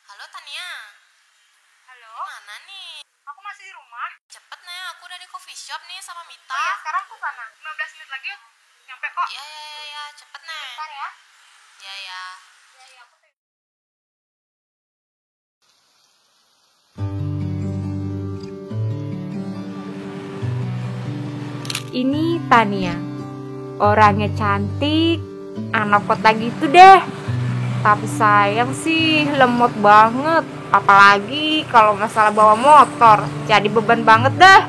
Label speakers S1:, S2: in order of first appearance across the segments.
S1: Halo Tania,
S2: Halo,
S1: mana nih?
S2: aku masih di rumah.
S1: Cepet nih, aku udah di coffee shop nih sama
S2: Oh
S1: Mita.
S2: ya, sekarang aku sana. 15 menit lagi nyampe kok.
S1: Ya, cepet nih.
S2: Bentar ya.
S1: Ya.
S2: Ya, aku tuh.
S3: Ini Tania, orangnya cantik, anak kota gitu deh. Tapi sayang sih lemot banget. Apalagi kalau masalah bawa motor, jadi beban banget dah.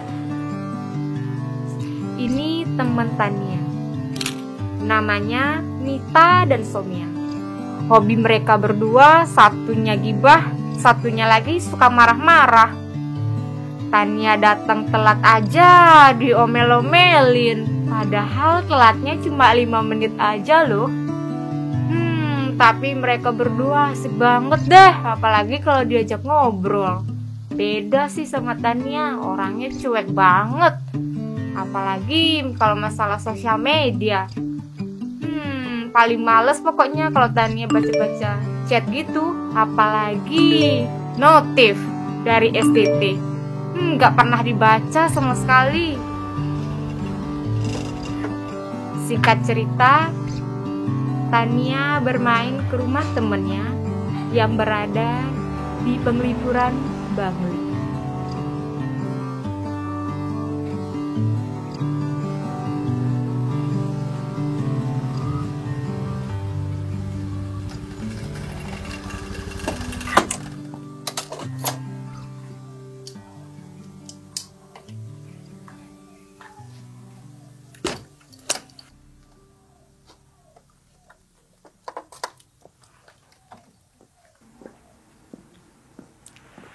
S3: Ini teman Tania, namanya Nita dan Somia. Hobi mereka berdua, satunya gibah, satunya lagi suka marah-marah. Tania datang telat aja diomel-omelin, padahal telatnya cuma 5 menit aja loh. Tapi mereka berdua asik banget deh, apalagi kalau diajak ngobrol. Beda sih sama Tania, orangnya cuek banget. Apalagi kalau masalah sosial media. Paling males pokoknya kalau Tania baca-baca chat gitu, apalagi notif dari STT. Nggak pernah dibaca sama sekali. Singkat cerita, Tania bermain ke rumah temennya yang berada di Penglipuran Bangli.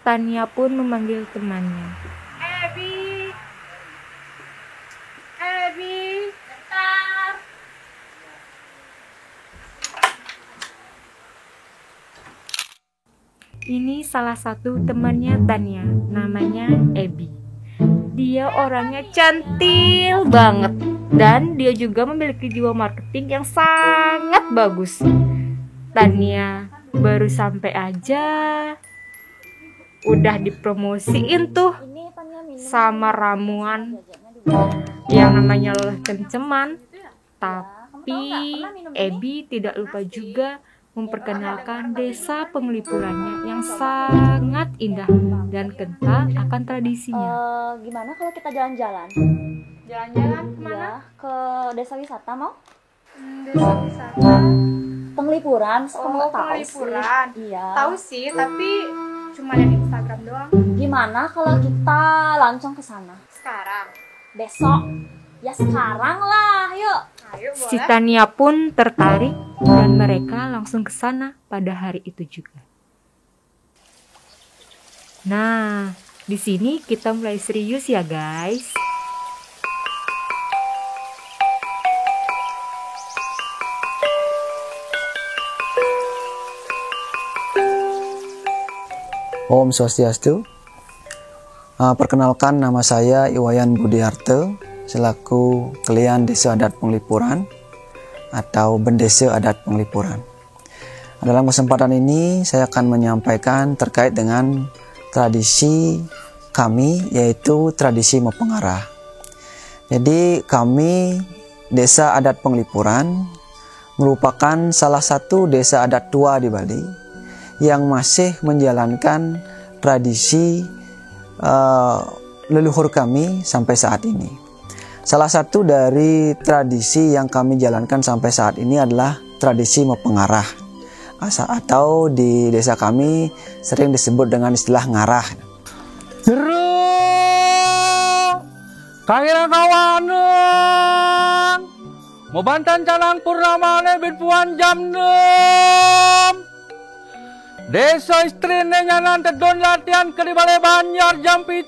S3: Tania pun memanggil temannya.
S2: Ebi, bentar.
S3: Ini salah satu temannya Tania, namanya Ebi. Dia orangnya cantik banget dan dia juga memiliki jiwa marketing yang sangat bagus. Tania baru sampai aja udah dipromosiin tuh sama ramuan yang namanya lelah kenceman. Tapi Ebi tidak lupa juga memperkenalkan desa Penglipurannya yang sangat indah dan kental akan tradisinya.
S4: Gimana kalau kita jalan-jalan?
S2: Jalan-jalan kemana?
S4: Ya, ke desa wisata mau?
S2: Desa wisata.
S4: Penglipuran, kamu
S2: Oh,
S4: nggak tahu
S2: Penglipuran.
S4: sih? Iya.
S2: Tahu sih, tapi cuma lihat di Instagram doang.
S4: Gimana kalau kita langsung ke sana?
S2: Sekarang.
S4: Besok? Ya sekarang lah, yuk.
S2: Ayo,
S3: Si
S2: boleh.
S3: Tania pun tertarik dan mereka langsung ke sana pada hari itu juga. Nah, di sini kita mulai serius ya guys.
S5: Om Swastiastu. Perkenalkan, nama saya Iwayan Budiharto selaku Kelian Desa Adat Penglipuran atau Bendesa Adat Penglipuran. Dalam kesempatan ini saya akan menyampaikan terkait dengan tradisi kami, yaitu tradisi Mepengarah. Jadi kami Desa Adat Penglipuran merupakan salah satu desa adat tua di Bali yang masih menjalankan tradisi leluhur kami sampai saat ini. Salah satu dari tradisi yang kami jalankan sampai saat ini adalah tradisi Mepengarah, atau di desa kami sering disebut dengan istilah ngarah.
S6: Jeru kangira kawanan mau bantan calang purnamane binpuan jam 6. Desa istrine nyanan tedon latihan ke di Balai Banjar jam 7.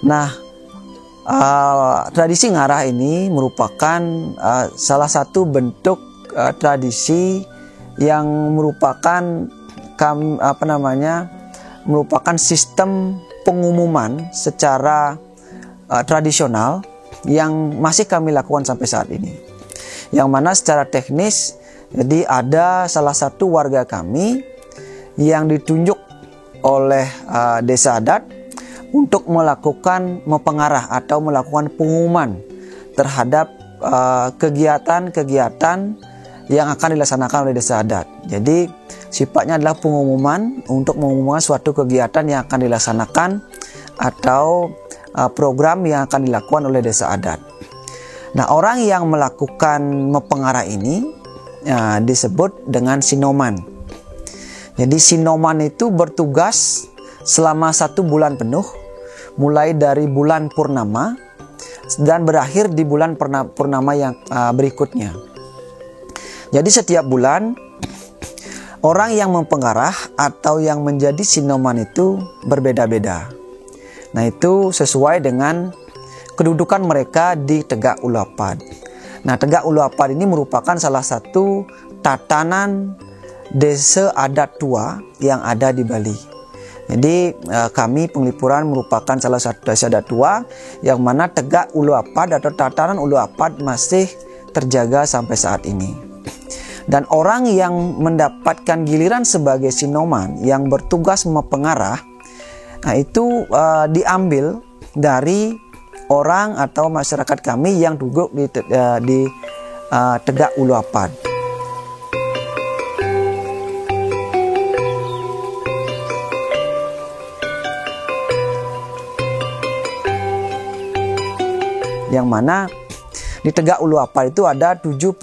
S5: Nah, tradisi ngarah ini merupakan salah satu bentuk tradisi yang merupakan merupakan sistem pengumuman secara tradisional yang masih kami lakukan sampai saat ini. Yang mana secara teknis, jadi ada salah satu warga kami yang ditunjuk oleh desa adat untuk melakukan mempengarah atau melakukan pengumuman terhadap kegiatan-kegiatan yang akan dilaksanakan oleh desa adat. Jadi sifatnya adalah pengumuman untuk mengumumkan suatu kegiatan yang akan dilaksanakan atau program yang akan dilakukan oleh desa adat. Nah, orang yang melakukan mempengarah ini disebut dengan sinoman. Jadi sinoman itu bertugas selama 1 bulan penuh, mulai dari bulan purnama dan berakhir di bulan purnama yang berikutnya. Jadi setiap bulan orang yang mempengarah atau yang menjadi sinoman itu berbeda-beda. Nah, itu sesuai dengan kedudukan mereka di Tegak Ulu Apad. Nah, Tegak Ulu Apad ini merupakan salah satu tatanan desa adat tua yang ada di Bali. Jadi kami Penglipuran merupakan salah satu desa adat tua yang mana Tegak Ulu Apad atau tatanan Ulu Apad masih terjaga sampai saat ini. Dan orang yang mendapatkan giliran sebagai sinoman yang bertugas mempengarah, nah itu diambil dari orang atau masyarakat kami yang duduk di Tegak Ulu Apad. Yang mana di Tegak Ulu Apad itu ada 79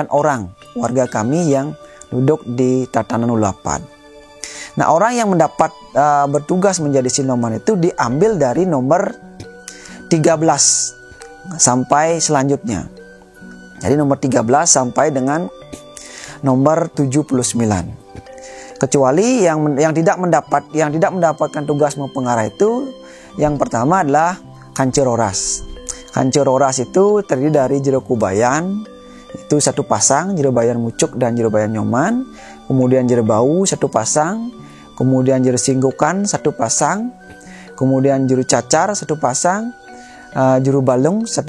S5: orang warga kami yang duduk di tatanan Ulu Apad. Nah, orang yang mendapat bertugas menjadi sinoman itu diambil dari nomor 13 sampai selanjutnya. Jadi nomor 13 sampai dengan nomor 79. Kecuali yang tidak mendapatkan tugas mempengarah itu, yang pertama adalah Kanceroras. Kanceroras itu terdiri dari Jero Kubayan, itu 1 pasang, Jero Bayan Mucuk dan Jero Bayan Nyoman, kemudian Jero Bau 1 pasang, kemudian Jero Singgukan 1 pasang, kemudian Jero Cacar 1 pasang, Juru Balung 1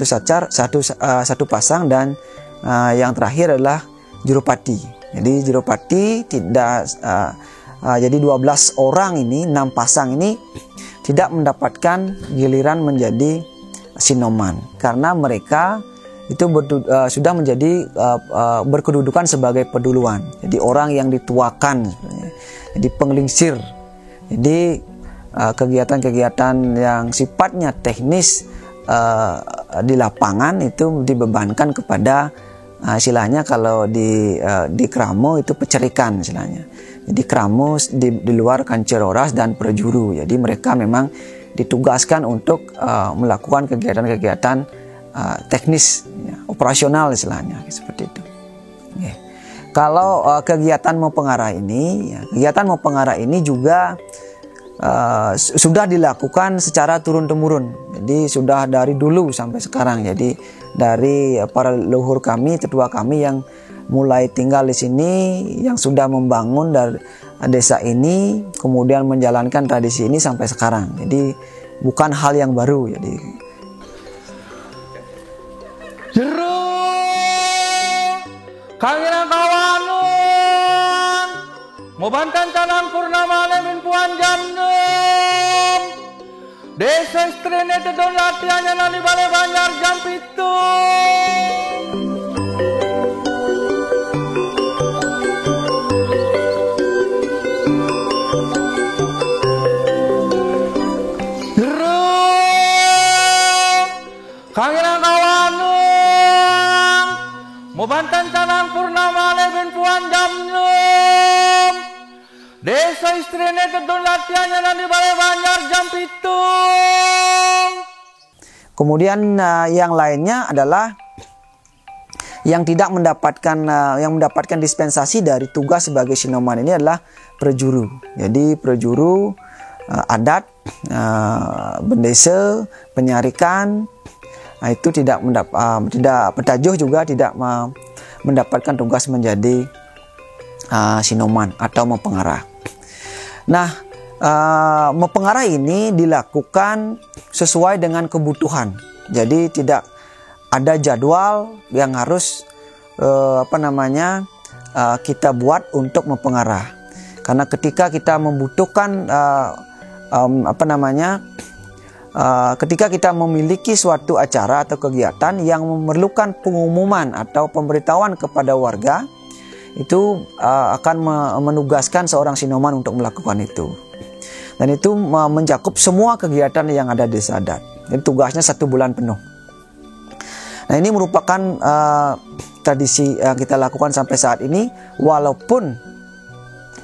S5: pasang, dan yang terakhir adalah Juru Pati. Jadi Juru Pati jadi 12 orang ini, 6 pasang ini tidak mendapatkan giliran menjadi sinoman karena mereka itu sudah menjadi berkedudukan sebagai peduluan. Jadi orang yang dituakan, jadi penglingsir. Jadi kegiatan-kegiatan yang sifatnya teknis di lapangan itu dibebankan kepada istilahnya kalau di Kramo itu pecerikan istilahnya. Jadi Kramo di luar Kanceroras dan Prejuru. Jadi mereka memang ditugaskan untuk melakukan kegiatan-kegiatan teknis, operasional istilahnya seperti itu. Okay. Kalau kegiatan mempengarah ini juga sudah dilakukan secara turun-temurun. Jadi sudah dari dulu sampai sekarang. Jadi dari para leluhur kami, tetua kami yang mulai tinggal di sini, yang sudah membangun dari desa ini, kemudian menjalankan tradisi ini sampai sekarang. Jadi bukan hal yang baru. Jadi
S6: Jero kangen kawanun Mobantan Canang Purnama Lemin Puan Jam 6 Desa Istrine Tedon latihannya nani Balai Banjar jam 7. Kangen kawanun Mobantan Canang Purnama Lemin Puan Jam 6 Desa Istrine Tedon latihannya nani Balai Banjar jam 7.
S5: kemudian yang lainnya adalah yang mendapatkan dispensasi dari tugas sebagai sinoman ini adalah prejuru. Jadi prejuru adat, bendesa, penyarikan, itu petajuh juga tidak mendapatkan tugas menjadi sinoman atau mempengarah. Nah, mempengarah ini dilakukan sesuai dengan kebutuhan. Jadi tidak ada jadwal yang harus kita buat untuk mempengarah. Karena ketika kita membutuhkan ketika kita memiliki suatu acara atau kegiatan yang memerlukan pengumuman atau pemberitahuan kepada warga, itu akan menugaskan seorang sinoman untuk melakukan itu. Dan itu mencakup semua kegiatan yang ada di desa adat. Jadi tugasnya 1 bulan penuh. Nah, ini merupakan tradisi yang kita lakukan sampai saat ini, walaupun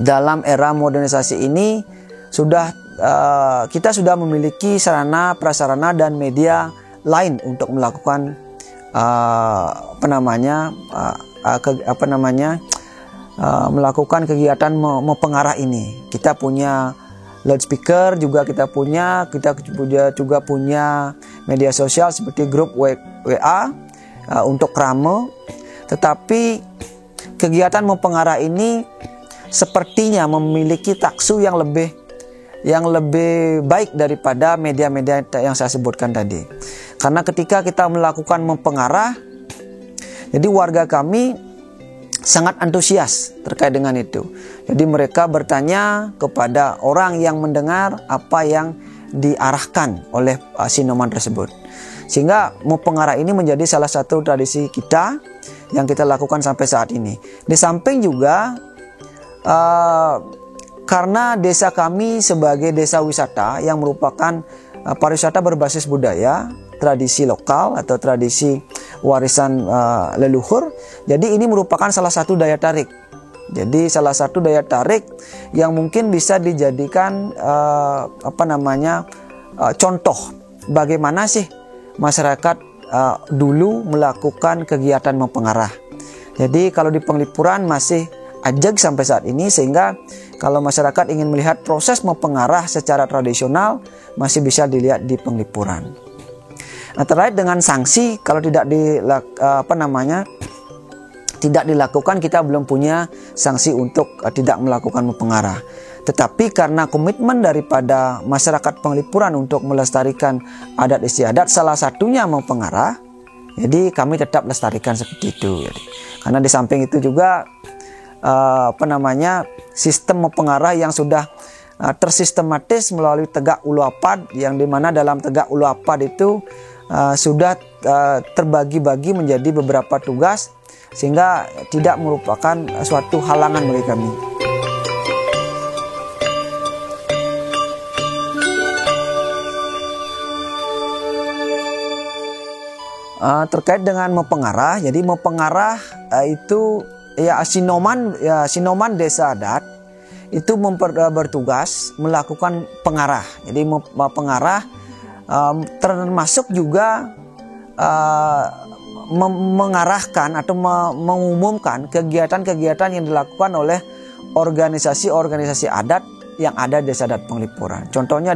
S5: dalam era modernisasi ini kita sudah memiliki sarana prasarana dan media lain untuk melakukan melakukan kegiatan mempengarah ini. Kita punya loudspeaker, kita juga punya media sosial seperti grup WA untuk krame. Tetapi kegiatan mempengarah ini sepertinya memiliki taksu yang lebih baik daripada media-media yang saya sebutkan tadi. Karena ketika kita melakukan mempengarah, jadi warga kami sangat antusias terkait dengan itu. Jadi mereka bertanya kepada orang yang mendengar apa yang diarahkan oleh sinoman tersebut. Sehingga mempengarah ini menjadi salah satu tradisi kita yang kita lakukan sampai saat ini. Di samping juga karena desa kami sebagai desa wisata yang merupakan pariwisata berbasis budaya, tradisi lokal atau tradisi warisan leluhur, jadi ini merupakan salah satu daya tarik. Jadi salah satu daya tarik yang mungkin bisa dijadikan contoh bagaimana sih masyarakat dulu melakukan kegiatan mempengarah. Jadi kalau di Penglipuran masih ajeg sampai saat ini, sehingga kalau masyarakat ingin melihat proses mempengarah secara tradisional masih bisa dilihat di Penglipuran. Nah, terkait dengan sanksi, kalau tidak dilakukan, kita belum punya sanksi untuk tidak melakukan mempengarah. Tetapi karena komitmen daripada masyarakat Penglipuran untuk melestarikan adat istiadat, salah satunya mempengarah, jadi kami tetap lestarikan seperti itu. Karena di samping itu juga sistem mempengarah yang sudah tersistematis melalui Tegak Ulu Apad, yang dimana dalam Tegak Ulu Apad itu sudah terbagi-bagi menjadi beberapa tugas, sehingga tidak merupakan suatu halangan bagi kami. Terkait dengan mempengarah, jadi mempengarah itu sinoman desa adat itu bertugas melakukan pengarah. Jadi pengarah termasuk juga mengarahkan atau mengumumkan kegiatan-kegiatan yang dilakukan oleh organisasi-organisasi adat yang ada di desa adat Penglipuran. Contohnya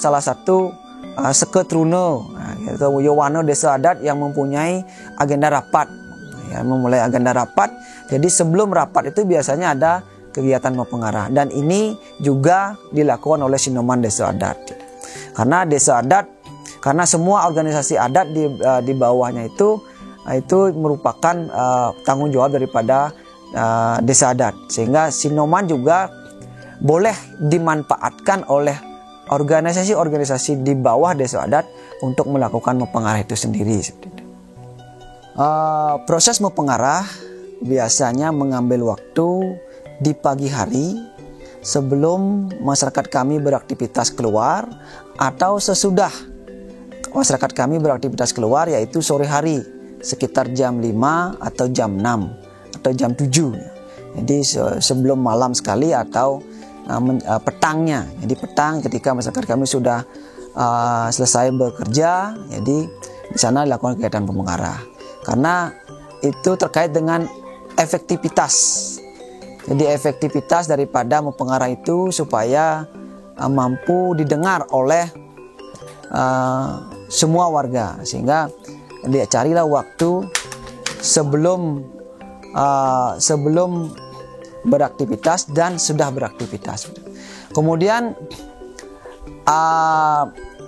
S5: salah satu Seketrune, yaitu Yowana desa adat yang mempunyai agenda rapat. Memulai agenda rapat. Jadi sebelum rapat itu biasanya ada kegiatan mempengarah, dan ini juga dilakukan oleh sinoman desa adat. Karena semua organisasi adat di bawahnya itu merupakan tanggung jawab daripada desa adat, sehingga sinoman juga boleh dimanfaatkan oleh organisasi-organisasi di bawah desa adat untuk melakukan mempengarah itu sendiri. Proses mempengarah biasanya mengambil waktu di pagi hari sebelum masyarakat kami beraktivitas keluar, atau sesudah masyarakat kami beraktivitas keluar, yaitu sore hari sekitar jam 5 atau jam 6 atau jam 7. Jadi sebelum malam sekali atau petangnya. Jadi petang ketika masyarakat kami sudah selesai bekerja, jadi di sana dilakukan kegiatan mempengarah. Karena itu terkait dengan efektivitas. Jadi efektivitas daripada mempengarah itu supaya mampu didengar oleh semua warga, sehingga dia carilah waktu sebelum beraktivitas dan sudah beraktivitas. Kemudian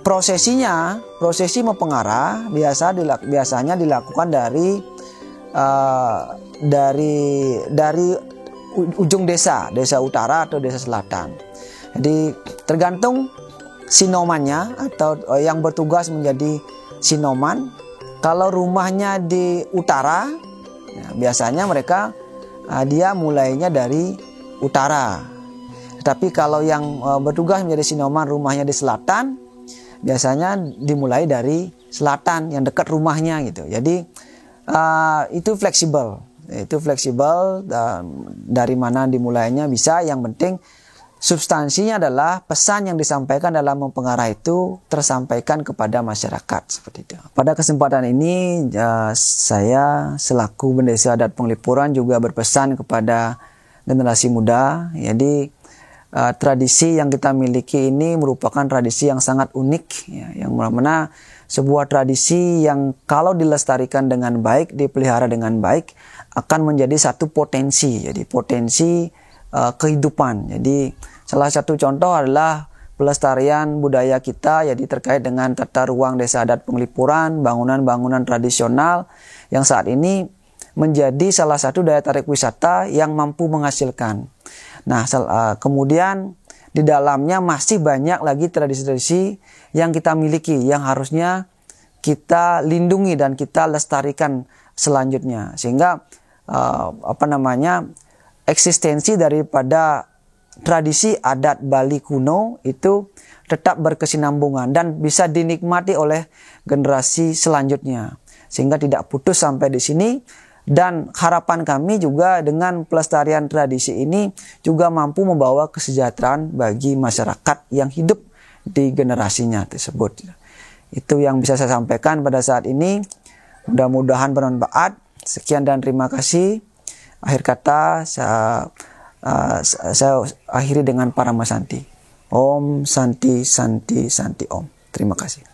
S5: prosesi mempengarah biasanya dilakukan dari dari ujung desa utara atau desa selatan. Jadi tergantung sinomannya atau yang bertugas menjadi sinoman. Kalau rumahnya di utara, ya, biasanya mereka dia mulainya dari utara. Tetapi kalau yang bertugas menjadi sinoman rumahnya di selatan, biasanya dimulai dari selatan yang dekat rumahnya gitu. Jadi itu fleksibel. Itu fleksibel, dari mana dimulainya bisa, yang penting substansinya adalah pesan yang disampaikan dalam mempengarah itu tersampaikan kepada masyarakat, seperti itu. Pada kesempatan ini saya selaku Bendesa Adat Penglipuran juga berpesan kepada generasi muda. Jadi tradisi yang kita miliki ini merupakan tradisi yang sangat unik, ya, yang mana sebuah tradisi yang kalau dilestarikan dengan baik, dipelihara dengan baik, akan menjadi satu potensi, jadi potensi kehidupan. Jadi salah satu contoh adalah pelestarian budaya kita, jadi terkait dengan tata ruang Desa Adat Penglipuran, bangunan-bangunan tradisional yang saat ini menjadi salah satu daya tarik wisata yang mampu menghasilkan. Nah, kemudian di dalamnya masih banyak lagi tradisi-tradisi yang kita miliki, yang harusnya kita lindungi dan kita lestarikan selanjutnya, sehingga eksistensi daripada tradisi adat Bali kuno itu tetap berkesinambungan dan bisa dinikmati oleh generasi selanjutnya, sehingga tidak putus sampai di sini. Dan harapan kami juga dengan pelestarian tradisi ini juga mampu membawa kesejahteraan bagi masyarakat yang hidup di generasinya tersebut. Itu yang bisa saya sampaikan pada saat ini. Mudah-mudahan bermanfaat. Sekian dan terima kasih. Akhir kata saya akhiri dengan Parama Santi. Om Santi Santi Santi Om. Terima kasih.